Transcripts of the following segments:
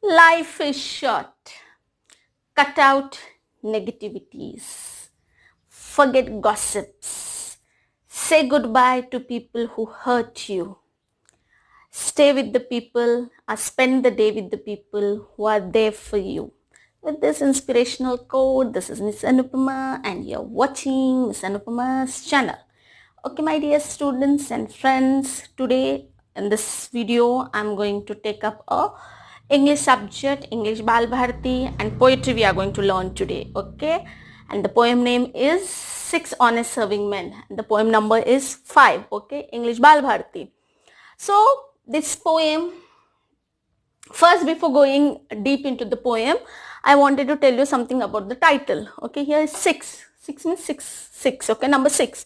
Life is short. Cut out negativities. Forget gossips. Say goodbye to people who hurt you. Stay with the people or spend the day with the people who are there for you. With this inspirational quote, this is Miss Anupama and you're watching Miss Anupama's channel. Okay, my dear students and friends, today in this video, I'm going to take up a English subject, English balabharati and poetry we are going to learn today, okay? And the poem name is Six Honest Serving Men. The poem number is 5, okay? English balabharati. So, this poem, first before going deep into the poem, I wanted to tell you something about the title, okay? Here is 6. 6 means 6, okay? Number 6.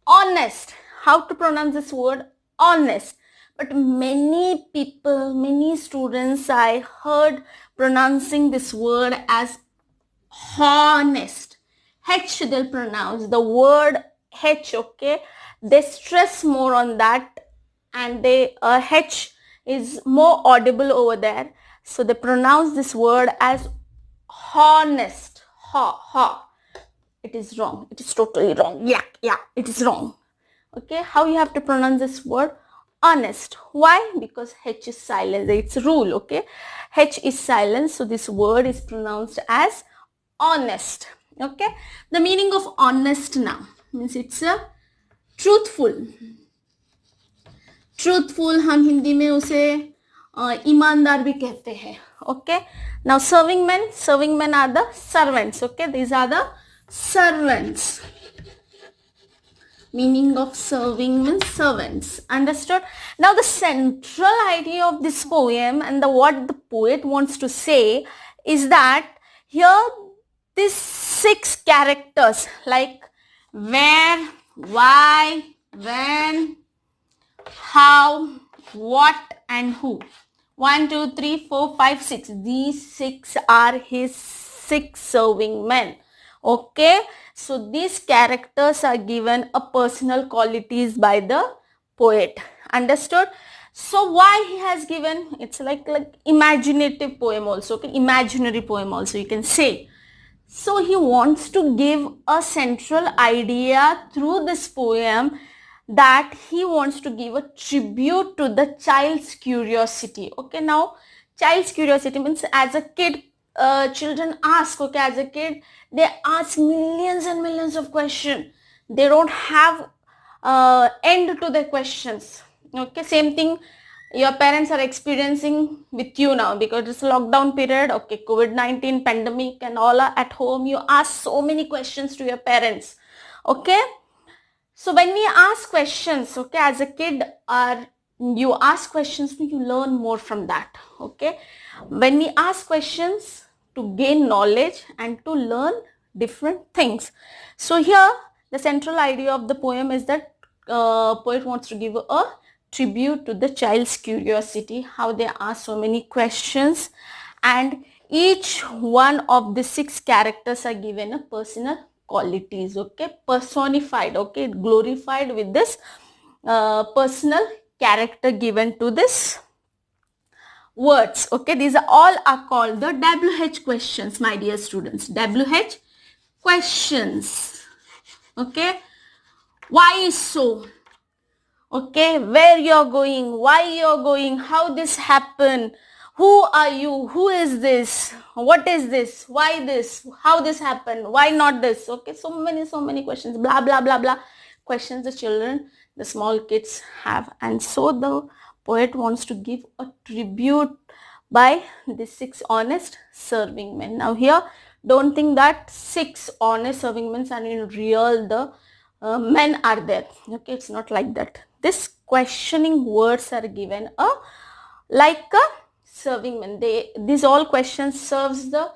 Honest. How to pronounce this word? Honest. But many people, many students I heard pronouncing this word as honest. H they'll pronounce the word H, okay? They stress more on that and they H is more audible over there. So they pronounce this word as honest. Ha. It is wrong. It is totally wrong. Yeah, it is wrong. Okay, how you have to pronounce this word? Honest. Why? Because H is silent. It's a rule, okay? H is silent, so this word is pronounced as honest. Okay, the meaning of honest now means it's a truthful. Truthful हम हिंदी में उसे ईमानदार भी कहते हैं. Okay, now serving men are the servants. Okay, these are the servants. Meaning of serving means servants. Understood? Now the central idea of this poem and what the poet wants to say is that here these 6 characters like where, why, when, how, what and who. 1, 2, 3, 4, 5, 6. These 6 are his 6 serving men. Okay, so these characters are given a personal qualities by the poet. Understood? So why he has given, it's like imaginative poem also, okay, imaginary poem also you can say. So he wants to give a central idea through this poem that he wants to give a tribute to the child's curiosity. Okay, now child's curiosity means as a kid, children ask, okay, as a kid they ask millions and millions of questions. They don't have end to their questions. Okay, same thing your parents are experiencing with you now because it's lockdown period. Okay, COVID-19 pandemic and all are at home. You ask so many questions to your parents. Okay, so when we ask questions, okay, as a kid, you ask questions, you learn more from that. Okay, when we ask questions to gain knowledge and to learn different things. So here the central idea of the poem is that poet wants to give a tribute to the child's curiosity, how they ask so many questions, and each one of the 6 characters are given a personal qualities, okay, personified, okay, glorified with this personal character given to this words. Okay, these are all are called the WH questions, my dear students. WH questions. Okay, why is so? Okay, where you're going, why you're going, how this happened, who are you, who is this, what is this, why this, how this happened, why not this. Okay, so many questions, blah blah blah blah questions the children, the small kids have. And so the poet wants to give a tribute by the 6 honest serving men. Now here, don't think that 6 honest serving men are in real the men are there. Okay, it's not like that. This questioning words are given like a serving men. These all questions serves the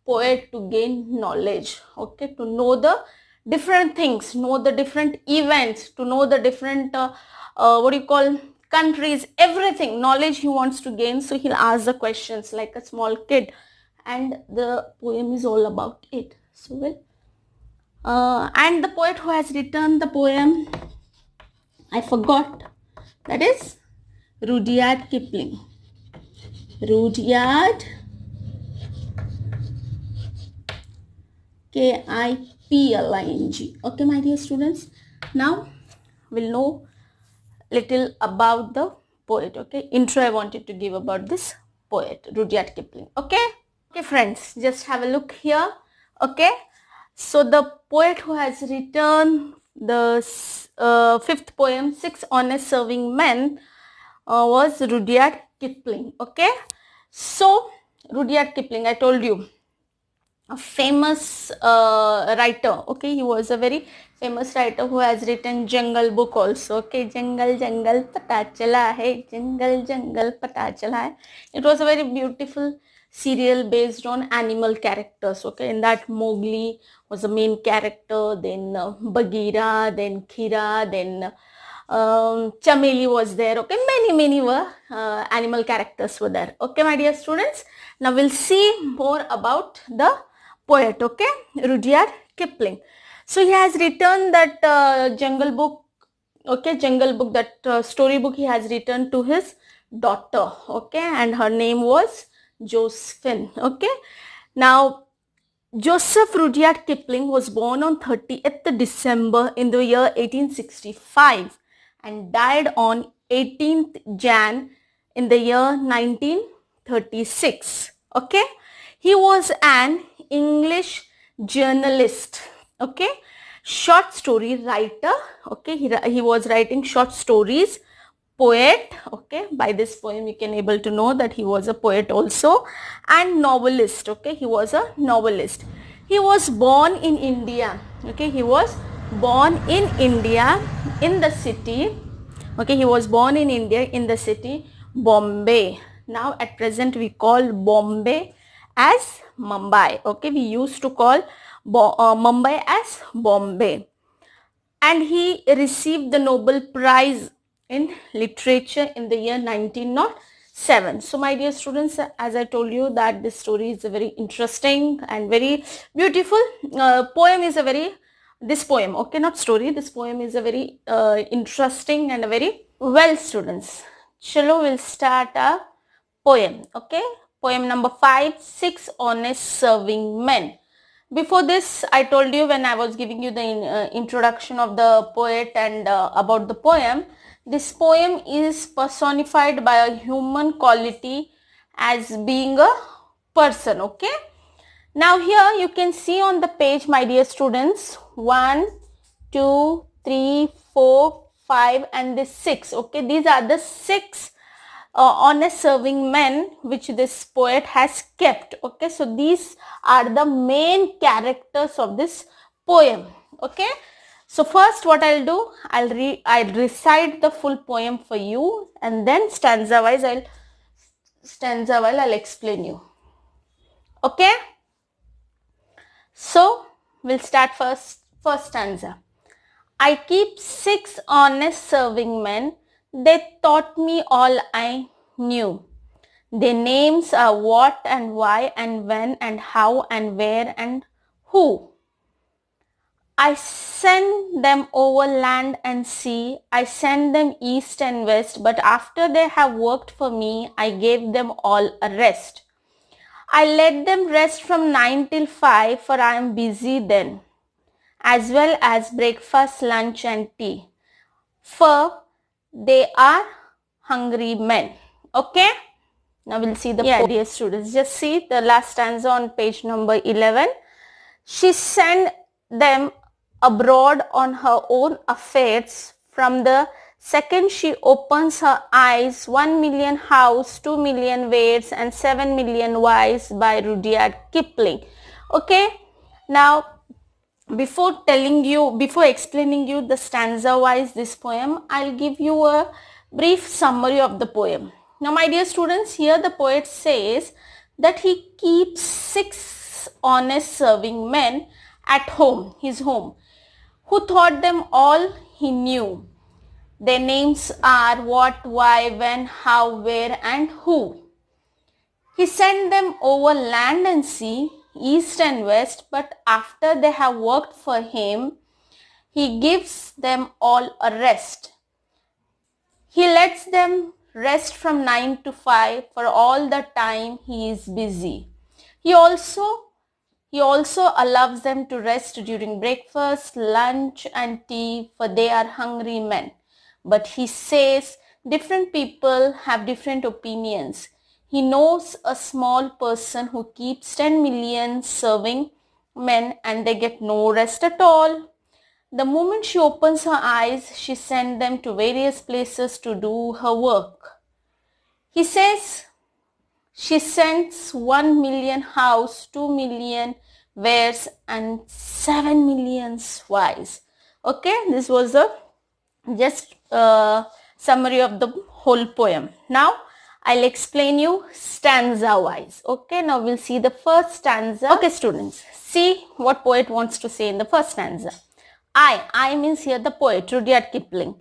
poet to gain knowledge. Okay, to know the different things, know the different events, to know the different countries, everything, knowledge he wants to gain. So he'll ask the questions like a small kid, and the poem is all about it. So and the poet who has written the poem, I forgot, that is Rudyard Kipling. Rudyard Kipling. Okay, my dear students. Now we'll know little about the poet. Okay, intro I wanted to give about this poet, Rudyard Kipling. Okay, friends, just have a look here. Okay, so the poet who has written the fifth poem, Six Honest Serving Men, was Rudyard Kipling. Okay, so Rudyard Kipling, I told you, a famous writer. Okay, he was a very famous writer who has written Jungle Book also. Okay, Jungle Jungle Pata Chala Hai, Jungle Jungle Pata Chala Hai. It was a very beautiful serial based on animal characters. Okay, in that Mowgli was the main character, then Bagheera, then Khira, then Chameli was there. Okay, many were animal characters were there. Okay, my dear students, now we'll see more about the poet. Okay, Rudyard Kipling. So he has written that Jungle Book. Okay, Jungle Book, that storybook he has written to his daughter. Okay, and her name was Josephine. Okay, now Joseph Rudyard Kipling was born on 30th December in the year 1865 and died on 18th Jan in the year 1936. Okay, he was an English journalist. Okay, short story writer. Okay, he was writing short stories, poet. Okay, by this poem you can able to know that he was a poet also, and novelist. Okay, he was a novelist. He was born in India. Okay, he was born in India in the city. Okay, he was born in India in the city Bombay. Now at present we call Bombay as Mumbai. Okay, we used to call Mumbai as Bombay. And he received the Nobel Prize in Literature in the year 1907. So my dear students, as I told you that this story is a very interesting and very beautiful poem is a very, this poem, okay, not story, this poem is a very interesting and a very, well students, chalo, we'll start a poem. Okay, poem number 5, Six Honest Serving Men. Before this, I told you when I was giving you the introduction of the poet and about the poem, this poem is personified by a human quality as being a person. Okay. Now here you can see on the page, my dear students, 1, 2, 3, 4, 5 and this 6. Okay, these are the 6 honest serving men which this poet has kept. Okay, so these are the main characters of this poem. Okay, so first what I'll do, I'll recite the full poem for you, and then stanza wise I'll explain you. Okay, so we'll start first stanza. I keep 6 honest serving men. They taught me all I knew. Their names are what and why and when and how and where and who. I send them over land and sea. I send them east and west. But after they have worked for me, I gave them all a rest. I let them rest from 9 till 5, for I am busy then, as well as breakfast, lunch and tea, for they are hungry men. Okay, now we'll see the poem. Dear students, just see the last stanza on page number 11. She sent them abroad on her own affairs. From the second she opens her eyes, 1 million house, 2 million ways and 7 million wise, by Rudyard Kipling. Okay, now before explaining you the stanza wise this poem, I'll give you a brief summary of the poem. Now my dear students, here the poet says that he keeps 6 honest serving men at home, his home, who taught them all he knew. Their names are what, why, when, how, where and who. He sent them over land and sea, east and west, but after they have worked for him, he gives them all a rest. He lets them rest from 9 to 5 for all the time he is busy. He also allows them to rest during breakfast, lunch and tea, for they are hungry men. But he says different people have different opinions. He knows a small person who keeps 10 million serving men and they get no rest at all. The moment she opens her eyes, she sends them to various places to do her work. He says she sends 1 million house, 2 million wares and 7 million wives. Okay, this was a just summary of the whole poem. Now I'll explain you stanza wise. Okay, now we'll see the first stanza. Okay students, see what poet wants to say in the first stanza. I means here the poet Rudyard Kipling.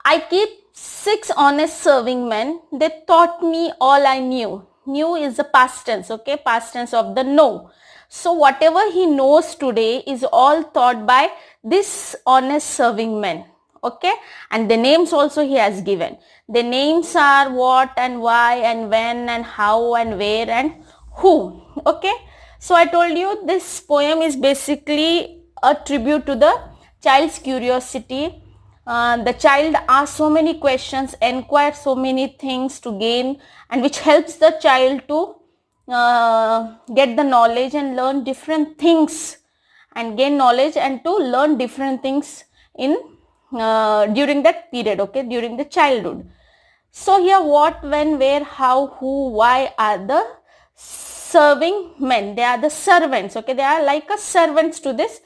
I keep 6 honest serving men. They taught me all I knew. Knew is the past tense, okay, past tense of the know. So whatever he knows today is all taught by this honest serving men, okay. And the names also he has given. The names are what and why and when and how and where and who, okay. So I told you this poem is basically a tribute to the child's curiosity. The child asks so many questions, inquires so many things to gain, and which helps the child to get the knowledge and learn different things and gain knowledge and to learn different things in during that period, okay, during the childhood. So here what, when, where, how, who, why are the serving men. They are the servants, okay, they are like a servants to this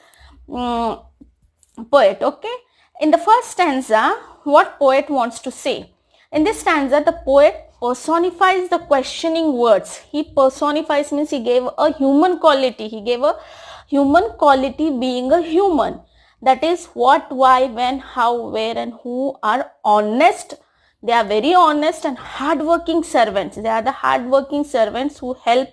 poet, okay. In the first stanza, what poet wants to say? In this stanza, the poet personifies the questioning words. He personifies means he gave a human quality. He gave a human quality being a human. That is what, why, when, how, where and who are honest. They are very honest and hardworking servants. They are the hardworking servants who help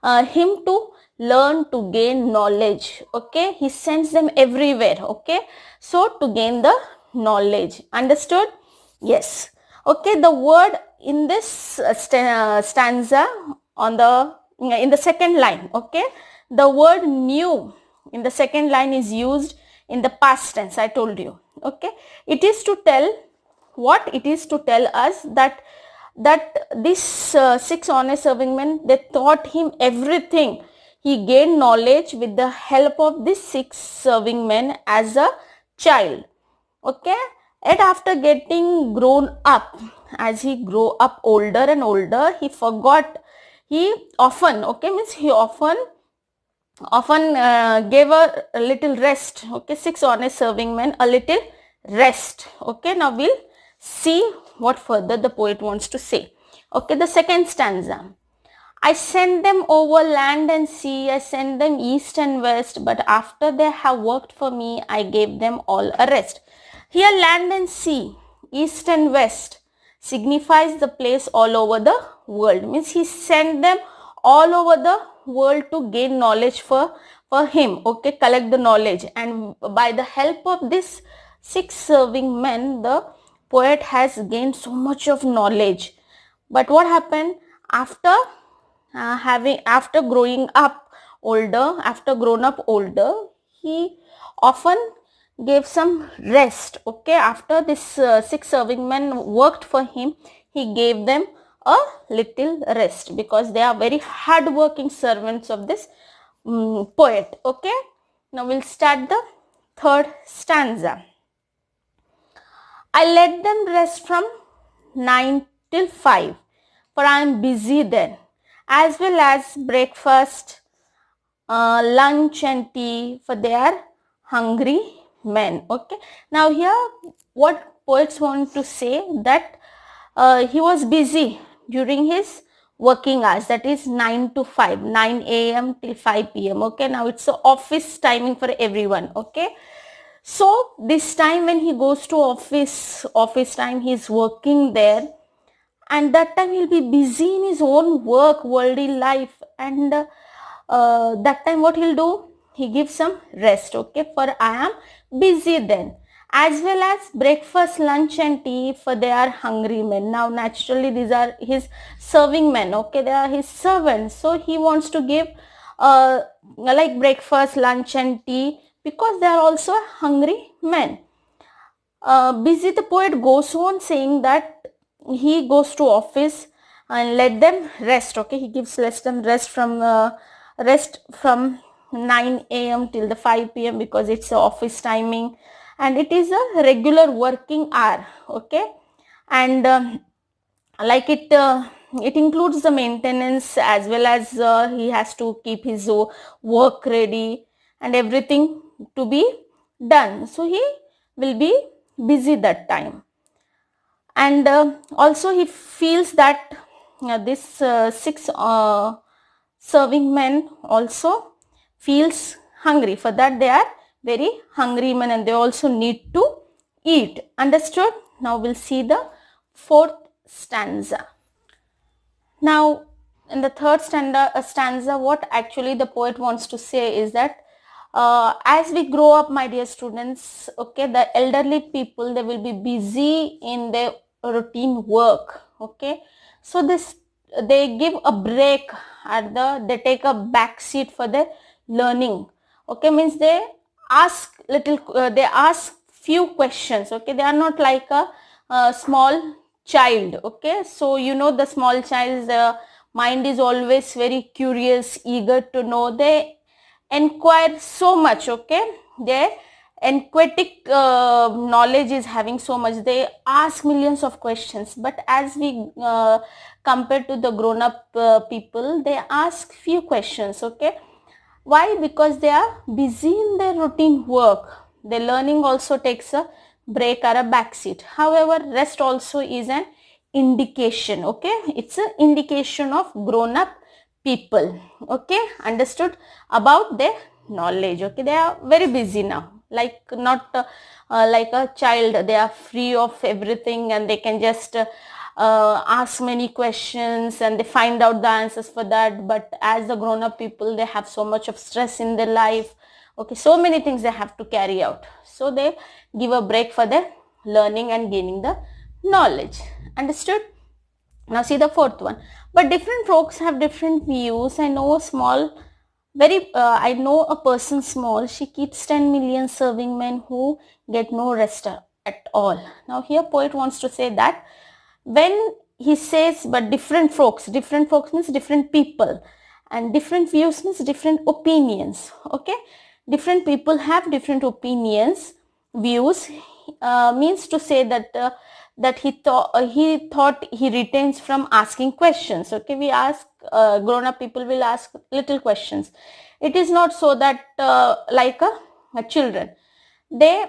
him to learn, to gain knowledge, okay. He sends them everywhere, okay, so to gain the knowledge. Understood? Yes. Okay, the word in this stanza on the in the second line, okay, the word knew in the second line is used in the past tense. I told you, okay. It is to tell what? It is to tell us that these 6 honest serving men, they taught him everything. He gained knowledge with the help of these 6 serving men as a child, okay. And after getting grown up, as he grew up older and older, he forgot. He often, okay, means he often gave a little rest, okay. 6 honest serving men a little rest, okay. Now we'll see what further the poet wants to say, okay. The second stanza. I send them over land and sea, I send them east and west, but after they have worked for me, I gave them all a rest. Here land and sea, east and west signifies the place all over the world. Means he sent them all over the world to gain knowledge for him, okay, collect the knowledge. And by the help of this 6 serving men, the poet has gained so much of knowledge. But what happened after after growing up older, after grown up older, he often gave some rest, okay. After this 6 serving men worked for him, he gave them a little rest because they are very hard working servants of this poet, okay. Now we'll start the third stanza. I let them rest from 9 till 5, for I am busy then, as well as breakfast, lunch and tea, for they are hungry men, okay. Now here what poets want to say, that he was busy during his working hours, that is 9 to 5, 9 a.m. till 5 p.m, okay. Now it's a office timing for everyone, okay. So this time when he goes to office time, he is working there, and that time he'll be busy in his own work, worldly life, and that time what he'll do, he gives some rest, okay, for I am busy then, as well as breakfast, lunch and tea for their hungry men. Now naturally these are his serving men, okay, they are his servants, so he wants to give like breakfast, lunch and tea because they are also hungry men. Busy the poet goes on saying that he goes to office and let them rest, okay, he gives let them rest from 9 a.m. till the 5 p.m. because it's the office timing and it is a regular working hour, okay, and like it includes the maintenance as well as he has to keep his work ready and everything to be done, so he will be busy that time. And also he feels that this six serving men also feels hungry, for that they are very hungry men and they also need to eat. Understood? Now we'll see the fourth stanza. Now in the third stanza, what actually the poet wants to say is that as we grow up, my dear students, okay, the elderly people, they will be busy in their routine work, okay, so they give a break they take a back seat for their learning, okay, means they they ask few questions, okay, they are not like a small child, okay, so you know the small child's mind is always very curious, eager to know, they inquire so much, okay, their inquisitive knowledge is having so much, they ask millions of questions, but as we compare to the grown up people, they ask few questions, okay, why? Because they are busy in their routine work, their learning also takes a break or a backseat. However, rest also is an indication, okay, it's an indication of grown up people, okay, understood, about their knowledge, okay, they are very busy now, like not like a child, they are free of everything and they can just ask many questions and they find out the answers for that, but as the grown up people, they have so much of stress in their life, okay, so many things they have to carry out, so they give a break for their learning and gaining the knowledge. Understood? Now see the fourth one. But different folks have different views. I know a small, I know a person small. She keeps 10 million serving men who get no rest at all. Now here poet wants to say that when he says, but different folks means different people, and different views means different opinions. Okay, different people have different opinions, views, means to say that that he thought he retains from asking questions. Okay, we ask grown up people will ask little questions. It is not so that like a children, they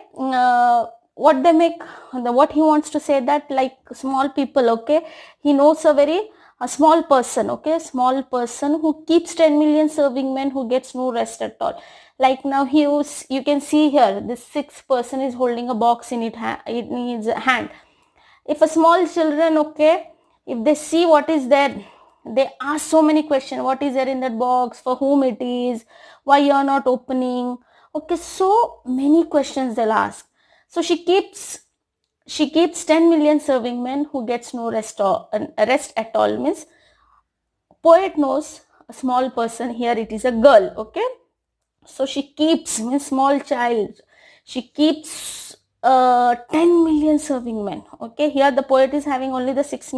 what they make what he wants to say that like small people, okay, he knows a small person, okay, small person who keeps 10 million serving men who gets no rest at all. Like now you can see here this sixth person is holding a box in his hand. If a small children, okay, if they see what is there, they ask so many questions, what is there in that box, for whom it is, why you are not opening, okay, so many questions they'll ask. So she keeps 10 million serving men who gets no rest at all, means poet knows a small person, here it is a girl, okay, so she keeps, means small child, she keeps 10 million serving men, okay, here the poet is having only the 6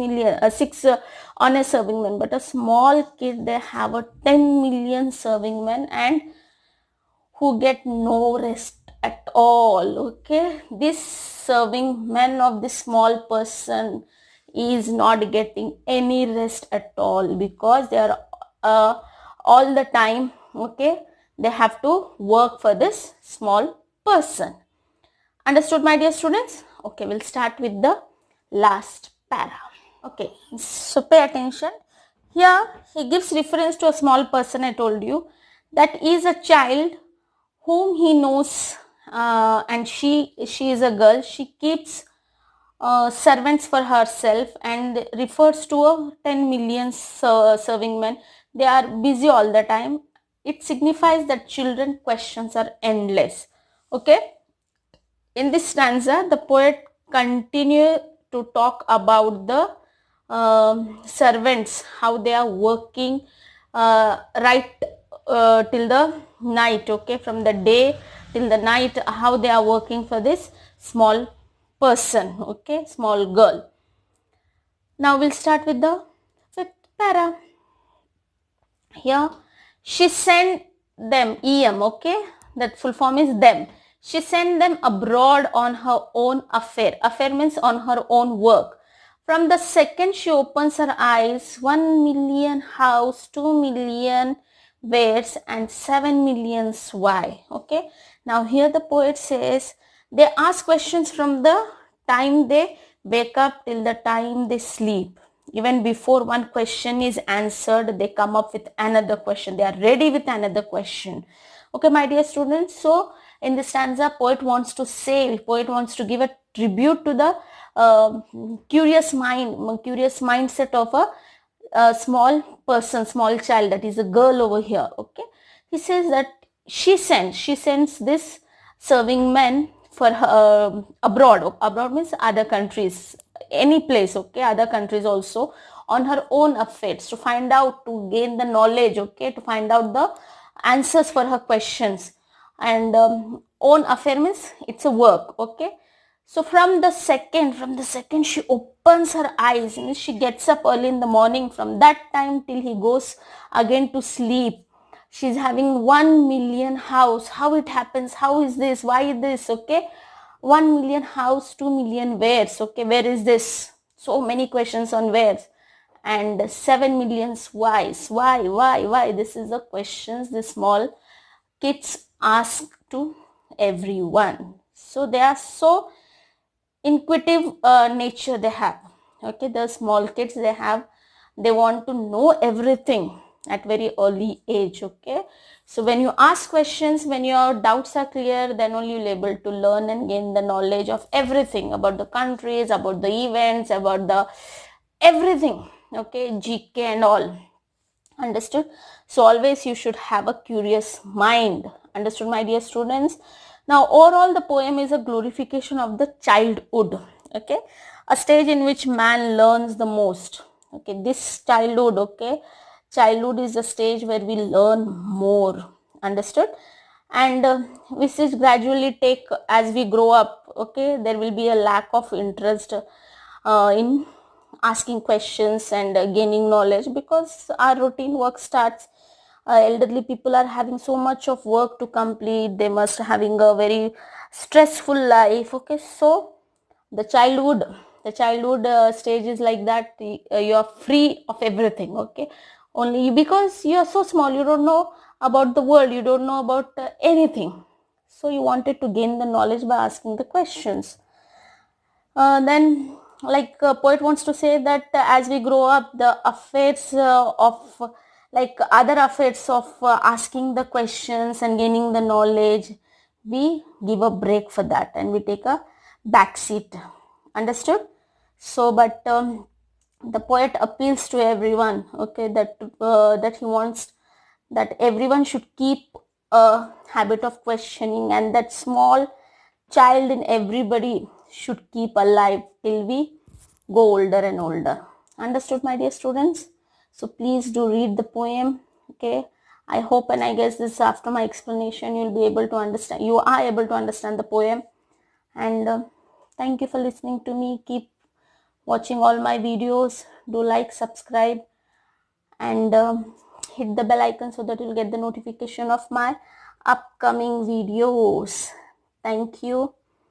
honest serving men, but a small kid, they have a 10 million serving men and who get no rest at all, okay, this serving men of this small person is not getting any rest at all because they are all the time, okay, they have to work for this small person. Understood, my dear students? Okay, we'll start with the last para. Okay, so pay attention. Here he gives reference to a small person, I told you, that is a child whom he knows, and she is a girl. She keeps servants for herself and refers to a 10 million serving men. They are busy all the time. It signifies that children questions are endless. Okay, in this stanza, the poet continue to talk about the servants, how they are working right till the night, okay, from the day till the night, how they are working for this small person, okay, small girl. Now we'll start with the fifth para. Here, she sent them, em, okay, that full form is them. She sent them abroad on her own affair. Affair means on her own work. From the second she opens her eyes, 1 million house, 2 million wheres, and 7 millions why. Okay. Now here the poet says they ask questions from the time they wake up till the time they sleep. Even before one question is answered, they come up with another question. They are ready with another question. Okay, my dear students. So in this stanza, poet wants to give a tribute to the curious mindset of a small person, small child, that is a girl over here. Okay, he says that she sends this serving men for her, abroad. Abroad means other countries, any place, okay, other countries also, on her own affairs, to find out, to gain the knowledge, okay, to find out the answers for her questions. And own affair means it's a work, okay. So from the second she opens her eyes, and she gets up early in the morning, from that time till he goes again to sleep, she's having 1 million house. How it happens? How is this? Why this? Okay. 1 million house, 2 million wheres. Okay. Where is this? So many questions on wheres. And 7 millions whys. Why? This is the questions the small kids ask to everyone. So they are so inquisitive nature they have. Okay, the small kids, they want to know everything at very early age. Okay, so when you ask questions, when your doubts are clear, then only you'll able to learn and gain the knowledge of everything about the countries, about the events, about the everything. Okay, GK and all. Understood? So always you should have a curious mind. Understood, my dear students? Now overall the poem is a glorification of the childhood. Okay, a stage in which man learns the most. Okay, this childhood, okay, childhood is the stage where we learn more. Understood? And which is gradually take as we grow up. Okay, there will be a lack of interest in asking questions and gaining knowledge, because our routine work starts. Elderly people are having so much of work to complete. They must having a very stressful life. Okay, so the childhood stage is like that. You are free of everything. Okay, only because you are so small, you don't know about the world, you don't know about anything. So you wanted to gain the knowledge by asking the questions. Then like poet wants to say that as we grow up, the affairs of like other affairs of asking the questions and gaining the knowledge, we give a break for that and we take a back seat. Understood? So but the poet appeals to everyone, okay, that he wants that everyone should keep a habit of questioning, and that small child in everybody should keep alive till we go older and older. Understood, my dear students? So please do read the poem. Okay, I hope and I guess this, after my explanation, you are able to understand the poem. And thank you for listening to me. Keep watching all my videos. Do like, subscribe, and hit the bell icon so that you'll get the notification of my upcoming videos. Thank you.